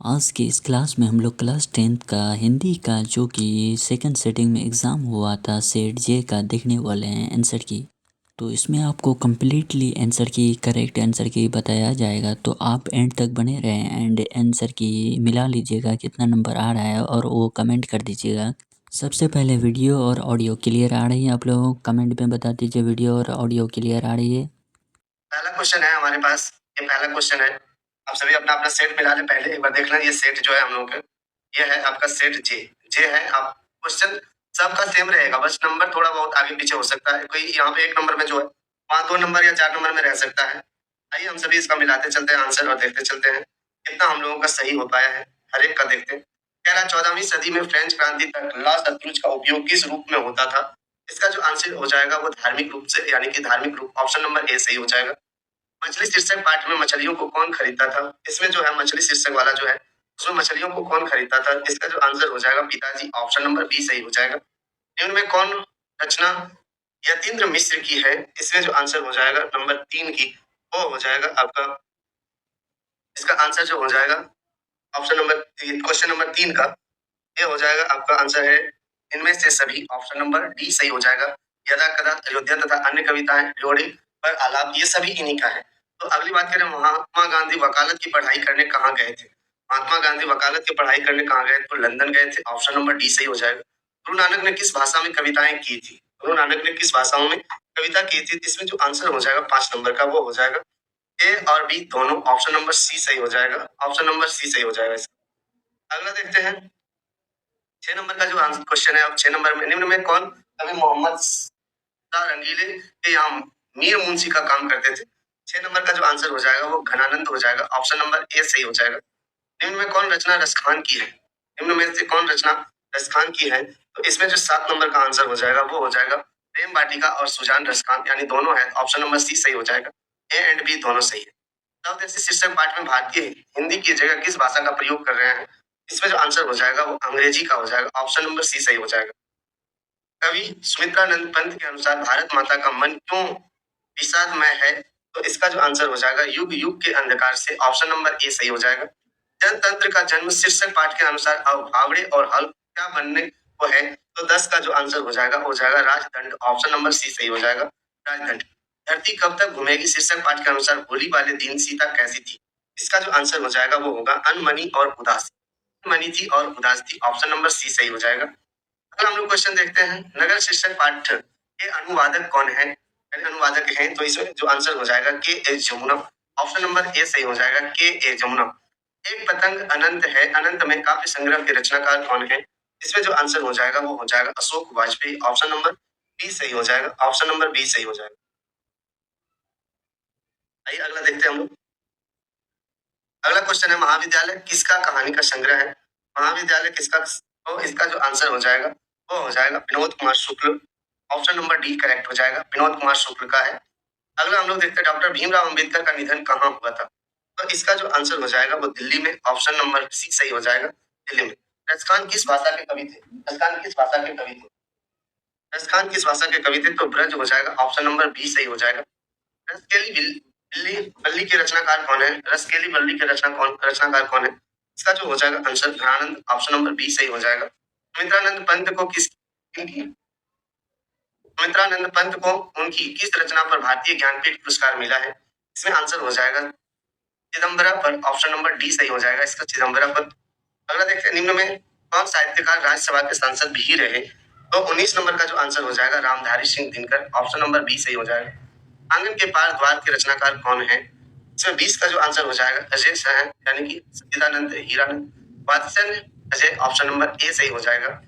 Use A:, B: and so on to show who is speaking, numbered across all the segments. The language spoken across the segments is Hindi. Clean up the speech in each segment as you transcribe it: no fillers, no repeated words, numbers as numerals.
A: आज के इस क्लास में हम लोग क्लास 10th का हिंदी का जो कि सेकंड सेटिंग में एग्ज़ाम हुआ था सेट जे का देखने वाले हैं आंसर की। तो इसमें आपको कम्प्लीटली आंसर की करेक्ट आंसर की बताया जाएगा, तो आप एंड तक बने रहें एंड आंसर की मिला लीजिएगा कितना नंबर आ रहा है और वो कमेंट कर दीजिएगा। सबसे पहले वीडियो और ऑडियो क्लियर आ रही है? आप लोग कमेंट में बता दीजिए वीडियो और ऑडियो क्लियर आ रही है।
B: पहला क्वेश्चन है हमारे पास, ये पहला क्वेश्चन है। आप सभी अपना अपना सेट मिला लें, पहले एक बार देख लें। ये सेट जो है हम लोगों का, ये है आपका सेट जे। जे है आप क्वेश्चन सबका सेम रहेगा, बस नंबर थोड़ा बहुत आगे पीछे हो सकता है। कोई यहाँ पे एक नंबर में जो है वहाँ 2 नंबर या 4 नंबर में रह सकता है। आइए हम सभी इसका मिलाते चलते हैं आंसर और देखते चलते हैं कितना हम लोगों का सही हो पाया है। हर एक का देखते हैं। कह रहा 14वीं सदी में फ्रेंच क्रांति तक ला शतरुंज का उपयोग किस रूप में होता था? इसका जो आंसर हो जाएगा वो धार्मिक रूप से, यानी कि धार्मिक रूप, ऑप्शन नंबर ए सही हो जाएगा। मछली शीर्षक पाठ में मछलियों को कौन खरीदता था? इसमें जो है मछली शीर्षक वाला जो है उसमें मछलियों को कौन खरीदता था? इसका जो आंसर हो जाएगा पिताजी, ऑप्शन नंबर बी सही हो जाएगा। निम्न में कौन रचना यतीन्द्र मिश्र की है? इसमें जो आंसर हो जाएगा नंबर 3 की, वो हो जाएगा आपका, इसका आंसर जो हो जाएगा ऑप्शन नंबर क्वेश्चन नंबर 3 का, ये हो जाएगा आपका आंसर है इनमें से सभी, ऑप्शन नंबर डी सही हो जाएगा। यदा कदा, अयोध्या तथा अन्य कविताएं, ड्योढ़ी पर आलाप, ये सभी इन्हीं का है। तो अगली बात करें, महात्मा गांधी वकालत की पढ़ाई करने कहाँ गए थे? महात्मा गांधी वकालत की पढ़ाई करने कहाँ गए? तो लंदन गए थे, ऑप्शन नंबर डी सही हो जाएगा। गुरु नानक ने किस भाषा में कविताएं की थी? गुरु नानक ने किस भाषाओं में कविता की थी? इसमें जो आंसर हो जाएगा 5 नंबर का, वो हो जाएगा ए और बी दोनों, ऑप्शन नंबर सी सही हो जाएगा। ऑप्शन नंबर सी सही हो जाएगा इसका। अगला देखते हैं 6 नंबर का जो आंसर क्वेश्चन है। अब 6 नंबर में, निम्न में कौन कवि मोहम्मद शाह रंगीले के यहाँ मीर मुंशी का काम करते थे? 6 नंबर का जो आंसर हो जाएगा वो घनानंद हो जाएगा, ऑप्शन नंबर ए सही हो जाएगा। निम्न में कौन रचना रसखान की है? निम्न में से कौन रचना रसखान की है? तो इसमें जो 7 नंबर का आंसर हो जाएगा वो हो जाएगा प्रेम वाटिका और सुजान रसखान, यानी दोनों है, ऑप्शन नंबर सी सही हो जाएगा। ए एंड बी दोनों सही है। तब जैसे शीर्षक पाठ में भारतीय हिंदी की जगह किस भाषा का प्रयोग कर रहे हैं? इसमें जो आंसर हो जाएगा वो अंग्रेजी का हो जाएगा, ऑप्शन नंबर सी सही हो जाएगा। कवि सुमित्रानंद पंत के अनुसार भारत माता का मन क्यों विषादमय है? तो इसका जो आंसर हो जाएगा युग युग के अंधकार से, ऑप्शन नंबर ए सही हो जाएगा। जनतंत्र का जन्म शीर्षक पाठ के अनुसार अब भावड़े और हल क्या बनने को है? तो 10 का जो आंसर हो जाएगा राजदंड, ऑप्शन नंबर सी सही हो जाएगा, राजदंड। धरती कब तक घूमेगी शीर्षक पाठ के अनुसार होली वाले दिन सीता कैसी थी? इसका जो आंसर हो जाएगा वो होगा अनमनी और उदास, अनमनी थी और उदास थी, ऑप्शन नंबर सी सही हो जाएगा। अगर हम लोग क्वेश्चन देखते हैं, नगर शीर्षक पाठ के अनुवादक कौन है? यानी अनुवादक हैं, तो इसमें जो आंसर हो जाएगा के ए जमुना, ऑप्शन नंबर ए सही हो जाएगा, के ए जमुना। एक पतंग अनंत है, अनंत में काव्य संग्रह के रचनाकार कौन है? इसमें जो आंसर हो जाएगा वो हो जाएगा Ashok Vajpeyi, option number B सही हो जाएगा, ऑप्शन नंबर बी सही हो जाएगा। आइए अगला देखते हैं हम लोग। अगला क्वेश्चन है, महाविद्यालय किसका कहानी का संग्रह है? महाविद्यालय किसका, तो इसका जो आंसर हो जाएगा वो हो जाएगा Vinod Kumar Shukla, option number D correct हो जाएगा, विनोद कुमार शुक्ल का है। अगला हम लोग देखते हैं, डॉक्टर भीमराव अंबेडकर का निधन कहाँ हुआ था? तो इसका जो आंसर हो जाएगा वो दिल्ली में, ऑप्शन नंबर सी सही हो जाएगा, दिल्ली में। रसखान किस भाषा के कवि थे? रसखान किस भाषा के कवि थे? रसखान किस भाषा के कवि थे? तो ब्रज हो जाएगा, ऑप्शन नंबर बी सही हो जाएगा। रसकेली बिल्ली बल्ली के रचनाकार कौन है? रसकेली बल्ली के रचनाकार कौन है? इसका जो हो जाएगा आंसर ध्यानंद, ऑप्शन नंबर बी सही हो जाएगा। सुमित्रानंद पंत को किस इनकी सुमित्रानंद पंत को उनकी किस रचना पर भारतीय ज्ञानपीठ पुरस्कार मिला है? इसमें आंसर हो जाएगा चिदम्बरा पर, ऑप्शन नंबर डी सही हो जाएगा, इसका चिदम्बरा पर। अगला देखते हैं, निम्न में कौन साहित्यकार राज्यसभा के सांसद भी रहे? तो 19 नंबर का जो आंसर हो जाएगा Ramdhari Singh Dinkar, option number B सही हो जाएगा। आंगन के पार द्वार के रचनाकार कौन है? इसमें 20 का जो आंसर हो जाएगा अजय सहन, यानी कि सच्चिदानंद हीरानंद वात्सल्य अजय, ऑप्शन नंबर ए सही हो जाएगा।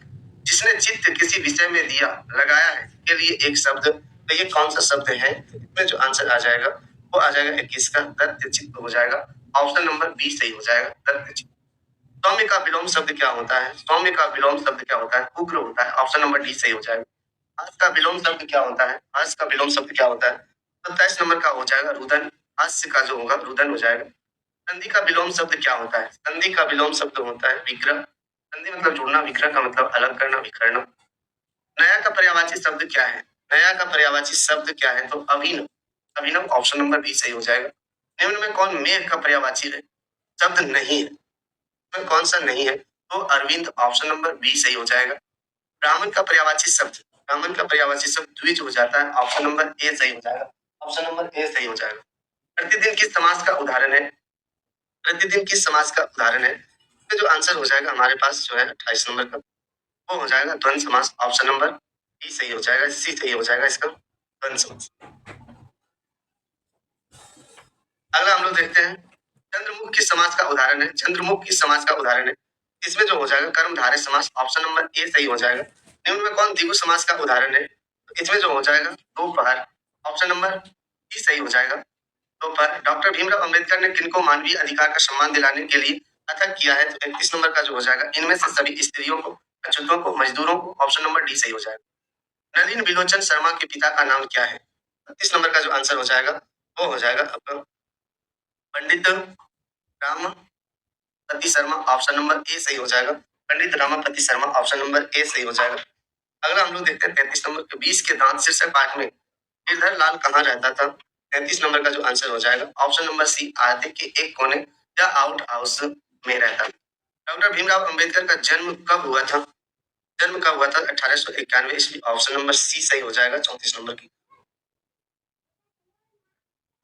B: जिसने चित्त किसी विषय में दिया लगाया है के लिए एक शब्द, तो ये कौन सा शब्द है? इसमें जो आंसर आ जाएगा वो आ जाएगा 21 का दत्त चित्त हो जाएगा, ऑप्शन नंबर बी सही हो जाएगा, दत्त चित्त। सौम्य का विलोम शब्द क्या होता है? सौम्य का विलोम शब्द क्या होता है? उग्र होता है, ऑप्शन नंबर डी सही हो जाएगा। हर्ष का विलोम शब्द क्या होता है? हर्ष का विलोम शब्द क्या होता है? तो 23 नंबर का हो जाएगा रुदन, हास्य का जो होगा रुदन हो जाएगा। संधि का विलोम शब्द क्या होता है? संधि का विलोम शब्द होता है विग्रह। संधि मतलब जुड़ना, विग्रह का मतलब अलग करना, विखरना। नया का पर्यायवाची शब्द क्या है? नया का पर्यायवाची शब्द क्या है? तो अभिनव, अभिनव, ऑप्शन नंबर बी सही हो जाएगा। निम्न में कौन मेघ का पर्यायवाची है? शब्द नहीं है। इसमें कौन सा नहीं है? तो अरविंद ऑप्शन नंबर बी सही हो जाएगा। ब्राह्मण का पर्यायवाची शब्द द्विज हो जाता है, ऑप्शन नंबर ए सही हो जाएगा। ऑप्शन नंबर ए सही हो जाएगा। प्रतिदिन किस समास का उदाहरण है? प्रतिदिन किस समास का उदाहरण है? तो जो आंसर हो जाएगा हमारे पास जो है 28 नंबर का, वो हो जाएगा द्वंद्व समास, ऑप्शन नंबर बी सही हो जाएगा, सी सही हो जाएगा इसका द्वंद्व समास। अगला हम लोग देखते हैं चंद्रमुख किस समास का उदाहरण है? चंद्रमुख किस समास का उदाहरण है? इसमें जो हो जाएगा कर्मधारय समास, ऑप्शन नंबर ए सही हो जाएगा। निम्न में कौन द्विगु समास का उदाहरण है? तो इसमें जो हो जाएगा दोपहर, ऑप्शन नंबर बी सही हो जाएगा। दोपहर। डॉक्टर भीमराव अंबेडकर ने किनको मानवीय अधिकार का सम्मान दिलाने के लिए अथक किया है? तो 31 नंबर का जो हो जाएगा इनमें से सभी स्त्रियों को, अछूतों को, मजदूरों को, ऑप्शन नंबर डी सही हो जाएगा। नलिन बिलोचन शर्मा के पिता का नाम क्या है? 32 नंबर का जो आंसर हो जाएगा वो हो जाएगा आपका Pandit Ramapati Sharma, option number A सही हो जाएगा। Pandit Ramapati Sharma, option number A सही हो जाएगा। अगला हम लोग देखते हैं 33 नंबर के 20 के दांत शीर्षक पाठ में गिरधर लाल कहाँ रहता था? 33 नंबर का जो आंसर हो जाएगा ऑप्शन नंबर सी, आते के एक कोने या आउट हाउस में रहता। डॉक्टर भीमराव अंबेडकर का जन्म कब हुआ था? जन्म कब हुआ था? 1891 ईस्वी, ऑप्शन नंबर सी सही हो जाएगा 34 नंबर की।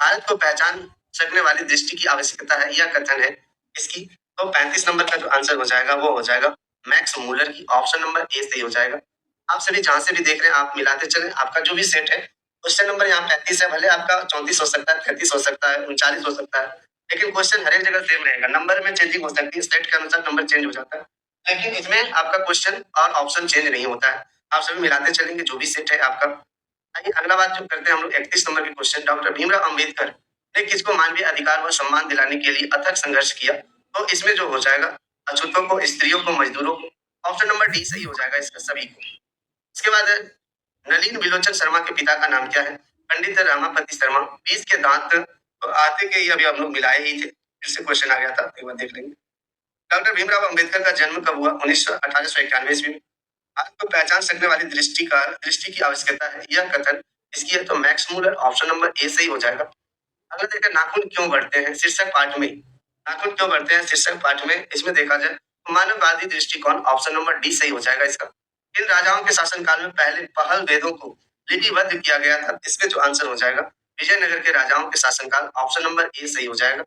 B: भारत को पहचान सकने वाली दृष्टि की आवश्यकता है, यह कथन है इसकी। तो 35 नंबर का जो आंसर हो जाएगा वो हो जाएगा मैक्स मूलर की, ऑप्शन नंबर ए सही हो जाएगा। आप सभी जहां से भी देख रहे हैं आप मिलाते चले, आपका जो भी सेट है क्वेश्चन नंबर यहाँ 35 है, भले आपका 34 हो सकता है, 33 हो सकता है, 39 हो सकता है, लेकिन क्वेश्चन हर एक जगह सेम रहेगा। नंबर में चेंजिंग हो सकती है, स्टेट के अनुसार नंबर चेंज हो जाता है, लेकिन इसमें आपका क्वेश्चन और ऑप्शन चेंज नहीं होता है। आप सभी मिलाते चलेंगे जो भी सेट है आपका। आइए अगला बात जो करते हैं हम लोग 31 नंबर के क्वेश्चन, डॉक्टर भीमराव अंबेडकर ने किसको मानवीय अधिकार व सम्मान दिलाने के लिए अथक संघर्ष किया? तो इसमें जो हो जाएगा अछूतों को, स्त्रियों को, मजदूरों को, ऑप्शन नंबर डी सही हो जाएगा इसका सभी को। इसके बाद नलिन बिलोचन शर्मा के पिता का नाम क्या है? पंडित रामापति शर्मा। 20 के दांत तो आते के ही अभी हम लोग मिलाए ही थे, फिर से क्वेश्चन आ गया था, एक बार देख लेंगे। डॉक्टर भीमराव अंबेडकर का जन्म कब हुआ? 1891 ईस्वी में। आपको पहचान सकने वाली दृष्टि की आवश्यकता है, यह कथन इसकी है, तो Max Muller, option number A सही हो जाएगा। अगर देखें नाखून क्यों बढ़ते हैं शीर्षक पाठ में, नाखून क्यों बढ़ते हैं शीर्षक पाठ में, इसमें देखा जाए तो मानववादी दृष्टिकोण, ऑप्शन नंबर डी सही हो जाएगा इसका। इन राजाओं के शासनकाल में पहले पहल वेदों को लिपिबद्ध किया गया था, इसमें जो आंसर हो जाएगा विजयनगर के राजाओं के शासनकाल, ऑप्शन नंबर ए सही हो जाएगा।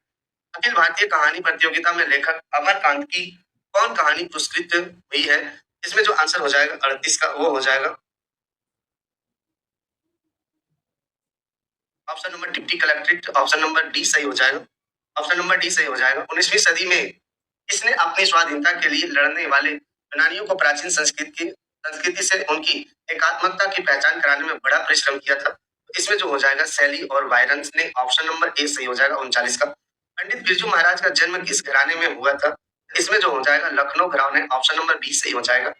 B: अखिल भारतीय कहानी प्रतियोगिता में लेखक अमरकांत की कौन कहानी पुरस्कृत हुई है? इसमें जो आंसर हो जाएगा 38 का वो हो जाएगा option number deputy collectorate, option number D सही हो जाएगा। ऑप्शन नंबर डी सही हो जाएगा। 19वीं सदी में इसने अपनी स्वाधीनता के लिए लड़ने वाले यूनानियों को प्राचीन संस्कृति से उनकी एकात्मकता की पहचान कराने में बड़ा परिश्रम किया था। इसमें जो हो जाएगा शैली और वायरन ने, ऑप्शन नंबर ए सही हो जाएगा 39 का। पंडित बिरजू महाराज का जन्म किस घराने में हुआ था? इसमें जो हो जाएगा लखनऊ घराने, ऑप्शन नंबर बी सही हो जाएगा।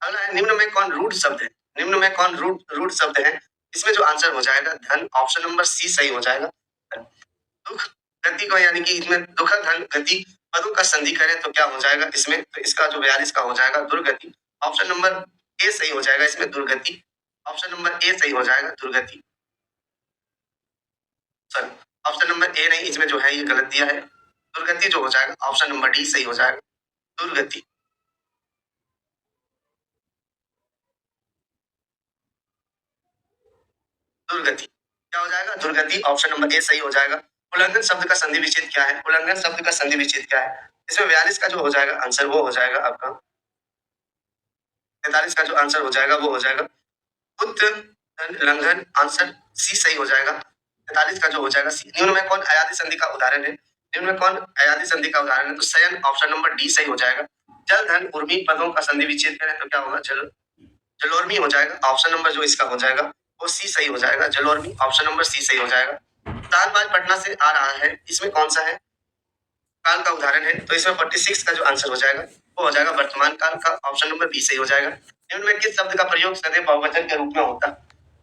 B: अगला है निम्न में कौन रूढ़ शब्द है? निम्न में कौन रूढ़ शब्द है? इसमें जो आंसर हो जाएगा धन, ऑप्शन नंबर सी सही हो जाएगा। दुख गति को, यानी कि इसमें दुख धन गति पदों का संधि करें तो क्या हो जाएगा इसमें? तो इसका जो 42 का हो जाएगा दुर्गति, ऑप्शन नंबर ए सही हो जाएगा इसमें दुर्गति, ऑप्शन नंबर ए सही हो जाएगा दुर्गति। सॉरी, ऑप्शन नंबर ए नहीं, इसमें जो है ये गलत दिया है, दुर्गति जो हो जाएगा ऑप्शन नंबर डी सही हो जाएगा दुर्गति। दुर्गति क्या हो जाएगा? दुर्गति, ऑप्शन नंबर ए सही हो जाएगा। उल्लंघन शब्द का संधि विच्छेद क्या है? उल्लंघन शब्द का संधि विच्छेद क्या है? इसमें 42 का जो हो जाएगा आंसर वो हो जाएगा आपका 43 का जो आंसर हो जाएगा वो हो जाएगा उल्लंघन, आंसर सी सही हो जाएगा। 43 का जो हो जाएगा सी। निम्न में कौन अयादी संधि का उदाहरण है? निम्न में कौन अयादी संधि का उदाहरण है? तो शयन, ऑप्शन नंबर डी सही हो जाएगा। जल धन उर्मी पदों का संधि विच्छेद करें तो क्या होगा? जलोर्मी हो जाएगा, ऑप्शन नंबर जो इसका हो जाएगा वो सी सही हो जाएगा, जलोर्मी, ऑप्शन नंबर सी सही हो जाएगा। तालबाज पटना से आ रहा है, इसमें कौन सा है? काल का उदाहरण है, तो इसमें 46 का जो आंसर हो जाएगा वो हो जाएगा वर्तमान काल का, ऑप्शन नंबर बी सही हो जाएगा। निम्न में किस शब्द का प्रयोग सदैव बहुवचन के रूप में होता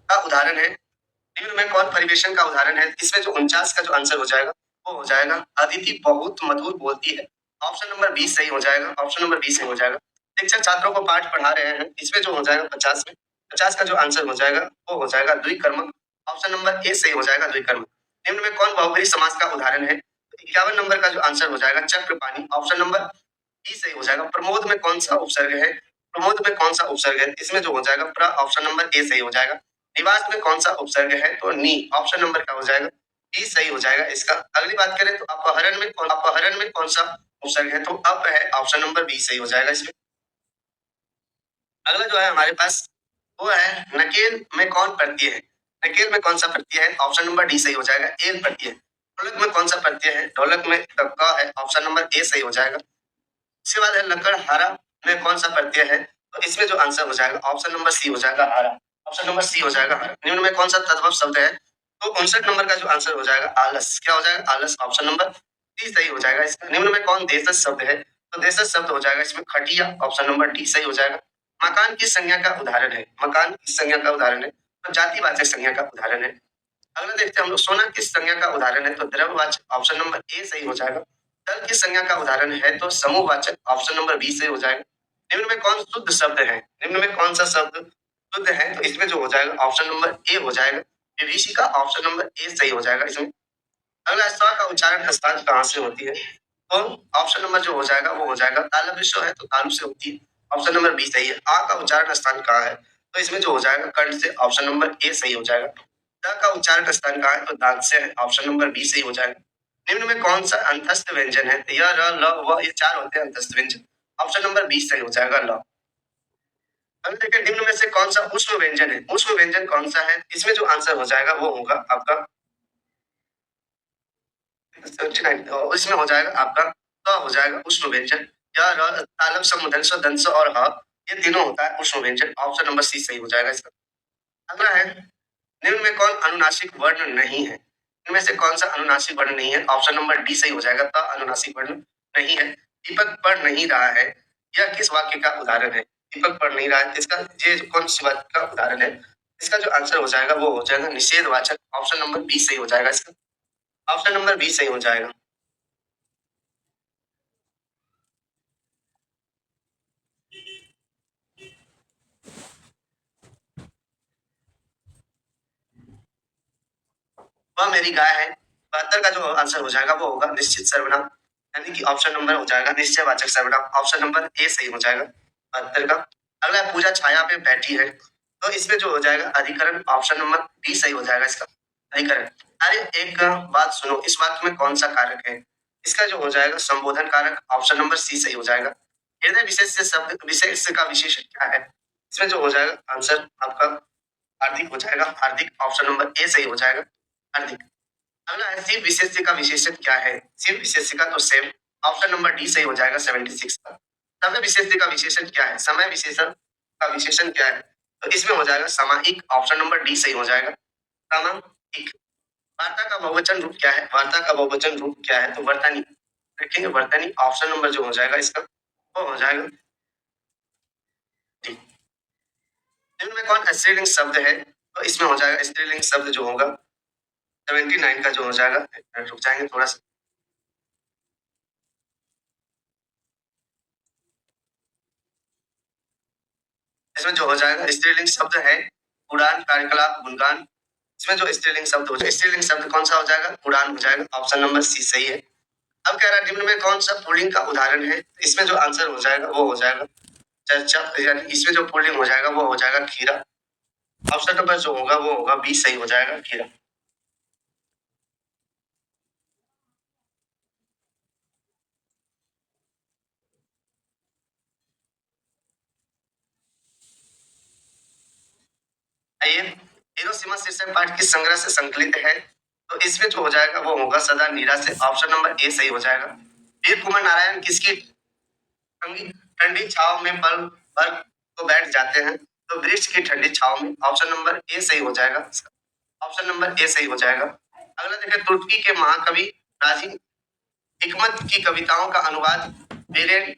B: का उदाहरण है? निम्न में कौन परिवेशन का उदाहरण है? इसमें जो 49 का जो आंसर हो जाएगा वो हो जाएगा अदिति बहुत मधुर बोलती है, ऑप्शन नंबर बी सही हो जाएगा, ऑप्शन नंबर बी सही हो जाएगा। शिक्षक छात्रों को पाठ पढ़ा रहे हैं, इसमें जो हो जाएगा 50 में 50 का जो आंसर हो जाएगा वो हो जाएगा द्विकर्मक, ऑप्शन नंबर ए सही हो जाएगा द्विकर्मक। निम्न में कौन बहुब्रीहि समास का उदाहरण है? 51 नंबर का जो आंसर हो जाएगा चक्रपाणी, ऑप्शन नंबर बी सही हो जाएगा। प्रमोद में कौन सा उपसर्ग है? प्रमोद में कौन सा उपसर्ग है? इसमें जो हो जाएगा ऑप्शन नंबर ए सही हो जाएगा। निवास में कौन सा उपसर्ग है? तो नी, ऑप्शन नंबर क्या हो जाएगा? बी सही हो जाएगा इसका। अगली बात करें तो अपहरण में कौन सा उपसर्ग है? तो अप है, ऑप्शन नंबर बी सही हो जाएगा इसमें। अगला जो है हमारे पास वो है नकेल में कौन प्रत्यय है? नकेल में कौन सा प्रत्यय है? ऑप्शन नंबर डी सही हो जाएगा, एल प्रत्यय। ढोलक में कौन सा प्रत्यय है? ढोलक में क है, ऑप्शन नंबर ए सही हो जाएगा। इसके बाद है लकड़हारा में कौन सा प्रत्यय है? तो इसमें जो आंसर हो जाएगा ऑप्शन नंबर सी हो जाएगा, हारा। ऑप्शन नंबर सी हो जाएगा, हारा। निम्न में कौन सा तद्भव शब्द है? तो 59 नंबर का जो आंसर हो जाएगा आलस। क्या हो जाएगा? आलस, ऑप्शन नंबर डी सही हो जाएगा इसका। निम्न में कौन देशज शब्द है? तो देशज शब्द हो जाएगा इसमें खटिया, ऑप्शन नंबर डी सही हो जाएगा। मकान किस संज्ञा का उदाहरण है? मकान किस संज्ञा का उदाहरण है? तो जातिवाचक संज्ञा का उदाहरण है। अगला देखते हैं हम लोग, सोना किस संज्ञा का उदाहरण है? तो द्रव्यवाचक, ऑप्शन नंबर ए सही हो जाएगा। दल किस संज्ञा का उदाहरण है? तो समूहवाचक, ऑप्शन नंबर बी सही हो जाएगा। निम्न में कौन शुद्ध शब्द है? निम्न में कौन सा शब्द शुद्ध है? तो इसमें जो हो जाएगा ऑप्शन नंबर ए हो जाएगा। विभीषिका, ऑप्शन नंबर ए सही हो जाएगा इसमें। अगला, स्व का उच्चारण स्थान कहाँ से होती है? तो ऑप्शन नंबर जो हो जाएगा वो हो जाएगा तालव्य स्व है तो तालु से होती है, ऑप्शन नंबर बी सही है। आ का उच्चारण स्थान कहाँ है? तो इसमें जो हो जाएगा कंठ से, ऑप्शन नंबर ए सही हो जाएगा। द का उच्चारण स्थान कहाँ है? तो दांत से है, ऑप्शन नंबर बी सही हो जाएगा। निम्न में कौन सा अंतस्थ व्यंजन है? तो य, र, ल, व, ये चार होते हैं अंतस्थ व्यंजन, ऑप्शन नंबर बी सही हो जाएगा, ल। अब देखिए निम्न में से कौन सा ऊष्म व्यंजन है? ऊष्म व्यंजन कौन सा है? इसमें जो आंसर हो जाएगा वो होगा आपका 79, इसमें हो जाएगा आपका क हो जाएगा ऊष्म व्यंजन। य, र, तालव्य सम, दंश, दंश और ह, ये तीनों होता है ऊष्म व्यंजन, ऑप्शन नंबर सी सही हो जाएगा इसका। अगला है, निम्न में कौन अनुनासिक वर्ण नहीं है? इनमें से कौन सा अनुनासिक वर्ण नहीं है? ऑप्शन नंबर डी सही हो जाएगा, त अनुनासिक वर्ण नहीं है। दीपक पढ़ नहीं रहा है, यह किस वाक्य का उदाहरण है? दीपक पढ़ नहीं रहा है, इसका ये कौन सी वाक्य का उदाहरण है? इसका जो आंसर हो जाएगा वो हो जाएगा निषेधवाचक, ऑप्शन नंबर बी सही हो जाएगा इसका। ऑप्शन नंबर बी सही हो जाएगा। वह मेरी गाय है, 72 का जो आंसर हो जाएगा वो होगा निश्चित सर्वनाम, यानी कि ऑप्शन नंबर हो जाएगा निश्चयवाचक सर्वनाम, ऑप्शन नंबर ए सही हो जाएगा 72 का। अगला, पूजा छाया पे बैठी है, तो इसमें जो हो जाएगा अधिकरण, ऑप्शन नंबर बी सही हो जाएगा इसका, अधिकरण। अरे एक बात सुनो, इस वाक्य में कौन सा कारक है? इसका जो हो जाएगा संबोधन कारक, ऑप्शन नंबर सी सही हो जाएगा। हृदय विशेष से शब्द विशेष का विशेषण क्या है? इसमें जो हो जाएगा आंसर आपका हार्दिक हो जाएगा, हार्दिक, ऑप्शन नंबर ए सही हो जाएगा, हार्दिक। अगला है, शिव विशेष्य का विशेषण क्या है? शिव विशेष्य का तो सेम, ऑप्शन नंबर डी सही हो जाएगा 76 का। समय विशेष्य का विशेषण क्या है? समय विशेषण का विशेषण क्या है? तो इसमें हो जाएगा सामायिक, ऑप्शन नंबर डी सही हो जाएगा, सामायिक। वार्ता का बहुवचन रूप क्या है? वार्ता का बहुवचन रूप क्या है? तो वर्तनी, देखेंगे वर्तनी, ऑप्शन नंबर जो हो जाएगा इसका वो हो जाएगा डी। निम्न में कौन स्त्रीलिंग शब्द है? तो इसमें हो जाएगा स्त्रीलिंग शब्द जो होगा 79 का जो हो जाएगा, रुक जाएंगे थोड़ा सा, इसमें जो हो जाएगा स्त्रीलिंग शब्द है उड़ान, कार्यकलाप, गुणगान। इसमें जो स्त्रीलिंग शब्द हो जाएगा, स्त्रीलिंग शब्द कौन सा हो जाएगा? उड़ान हो जाएगा, ऑप्शन नंबर सी सही है। अब कह रहा है निम्न में कौन सा पुल्लिंग का उदाहरण है? इसमें जो आंसर हो जाएगा वो हो जाएगा चर्चा, यानी इसमें जो पुल्लिंग हो जाएगा वो हो जाएगा खीरा, ऑप्शन नंबर जो होगा वो होगा बी सही हो जाएगा, खीरा। आइए, हिरोशिमा शीर्षक पाठ किस संग्रह से संकलित है? तो इसमें जो हो जाएगा वो होगा सदा नीरा से, ऑप्शन नंबर ए सही हो जाएगा। वीर कुमार नारायण किसकी ठंडी ठंडी छाव में पल भर तो बैठ जाते हैं? तो वृक्ष की ठंडी छाव में, ऑप्शन नंबर ए सही हो जाएगा, ऑप्शन नंबर ए सही हो जाएगा। अगला देखिए, तुर्की के महाकवि राजी हिकमत की कविताओं का अनुवाद वीरेन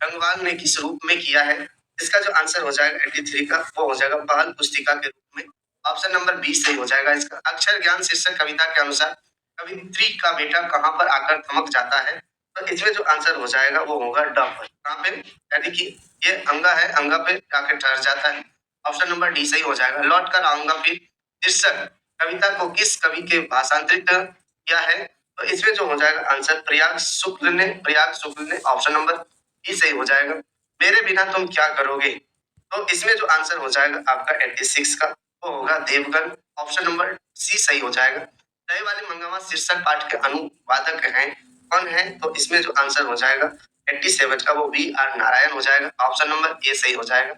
B: रंगवाल ने किस रूप में किया है? इसका जो आंसर हो जाएगा 83 का वो हो जाएगा पहल पुस्तिका के रूप में, ऑप्शन नंबर बी सही हो जाएगा इसका। अक्षर ज्ञान शीर्षक कविता के अनुसार कवित्री का बेटा कहाँ पर आकर थमक जाता है? तो इसमें जो आंसर हो जाएगा वो होगा ड पर, कहाँ पे? यानी कि ये अंगा है, अंगा पे आकर ठहर जाता है, ऑप्शन नंबर डी सही हो जाएगा। लौट कर आऊंगा फिर शीर्षक कविता को किस कवि के भाषांतरित किया है? तो इसमें जो हो जाएगा आंसर प्रयाग शुक्ल ने, प्रयाग शुक्ल ने, ऑप्शन नंबर ई सही हो जाएगा। मेरे बिना तुम क्या करोगे, तो इसमें जो आंसर हो जाएगा आपका 86 का वो होगा देवगन। ऑप्शन नंबर सी सही हो जाएगा। दही वाली मंगवा शीर्षक पाठ के अनुवादक हैं, कौन है, तो इसमें जो आंसर हो जाएगा 87 का वो बी आर नारायण हो जाएगा। ऑप्शन नंबर ए सही हो जाएगा।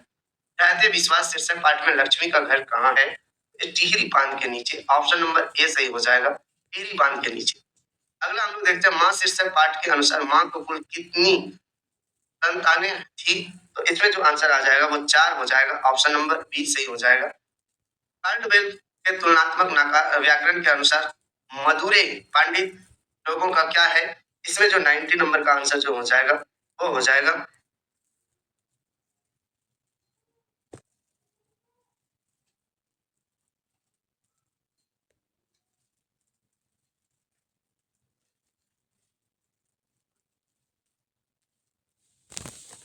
B: कहते विश्वास शीर्षक पाठ में लक्ष्मी का घर कहाँ है, टिहरी बांध के नीचे। ऑप्शन नंबर ए सही हो जाएगा, टिहरी बांध के नीचे। अगला हम लोग देखते हैं माँ शीर्षक पाठ के अनुसार माँ को कुल कितनी संतानें थी, तो इसमें जो आंसर आ जाएगा वो 4 हो जाएगा। ऑप्शन नंबर बी सही हो जाएगा। कार्डवेल के तुलनात्मक व्याकरण के अनुसार मधुरे पांडित लोगों का क्या है, इसमें जो 90 नंबर का आंसर जो हो जाएगा वो हो जाएगा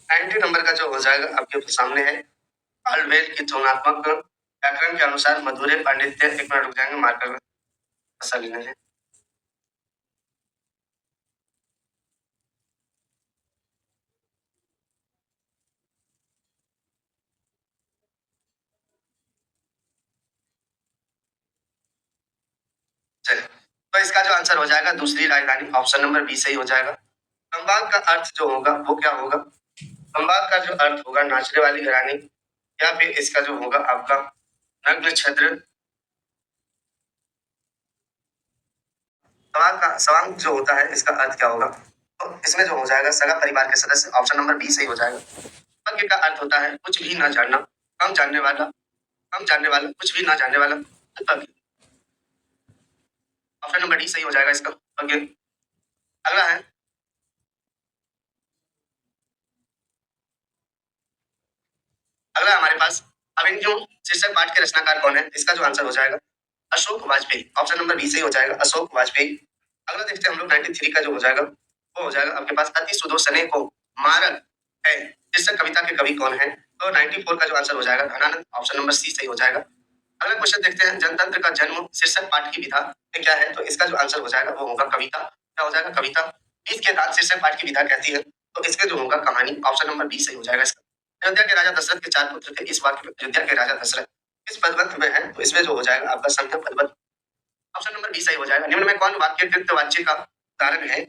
B: 90 नंबर का जो हो जाएगा आपके सामने है कार्डवेल की तुलनात्मक व्याकरण के अनुसार मधुरे पांडित्य। एक मिनट रुक जाएंगे, मार्कर ऐसा लेना है। चलिए, तो इसका जो आंसर हो जाएगा दूसरी राजधानी। ऑप्शन नंबर बी सही हो जाएगा। संवाद का अर्थ जो होगा वो क्या होगा, संवाद का जो अर्थ होगा नाचने वाली घरानी, या फिर इसका जो होगा आपका नग्न छद्र। सवांग जो होता है इसका अर्थ क्या होगा, तो इसमें जो हो जाएगा सगा परिवार के सदस्य। ऑप्शन नंबर बी सही हो जाएगा। भाग्य का अर्थ होता है कुछ भी ना जानना, कम जानने वाला, कम जानने वाला, कुछ भी ना जानने वाला भाग्य। ऑप्शन नंबर डी सही हो जाएगा इसका भाग्य। अगला है, अगला हमारे पास अवेन्यू शीर्षक पाठ के रचनाकार कौन है, इसका जो आंसर हो जाएगा Ashok Vajpeyi. Option number B सही हो जाएगा, अशोक वाजपेयी। अगला देखते हैं हम लोग 93 का जो हो जाएगा वो हो जाएगा आपके पास अति सुदोषने को मारक है शीर्षक कविता के कवि कौन है, तो 94 का जो आंसर हो जाएगा धनानंद। ऑप्शन नंबर सी सही हो जाएगा। अगला क्वेश्चन देखते हैं जनतंत्र का जन्म शीर्षक पाठ की विधा में क्या है, तो इसका जो आंसर हो जाएगा वो होगा कविता। क्या हो जाएगा, कविता। बीज के दांत शीर्षक पाठ की विधा कहती है, तो इसके जो होगा कहानी। ऑप्शन नंबर बी सही हो जाएगा इसका। अयोध्या के राजा दशरथ के 4 पुत्र थे, इस वाक्य में अयोध्या के राजा दशरथ किस पदवंत में है, तो इसमें जो हो जाएगा आपका संख्या पदवंत। ऑप्शन नंबर बी सही हो जाएगा। निम्न में कौन वाक्य कृत वाच्य का उदाहरण है,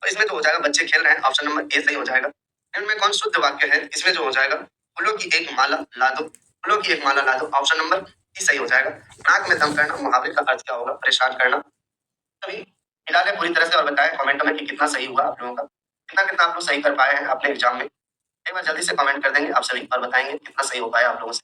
B: तो इसमें जो हो जाएगा बच्चे खेल रहे हैं। ऑप्शन नंबर ए सही हो जाएगा। निम्न में कौन शुद्ध वाक्य है, इसमें जो हो जाएगा फूलों की एक माला ला दो, फूलों की एक माला ला दो। ऑप्शन नंबर सी सही हो जाएगा। नाक में दम करना मुहावरे का अर्थ क्या होगा, परेशान करना। अभी मिला लें पूरी तरह से और बताएं कमेंट में कि कितना सही हुआ आप लोगों का, कितना कितना आप लोग सही कर पाए हैं अपने एग्जाम में। एक बार जल्दी से कमेंट कर देंगे आप सभी और बताएंगे कितना सही हो पाया आप लोगों से।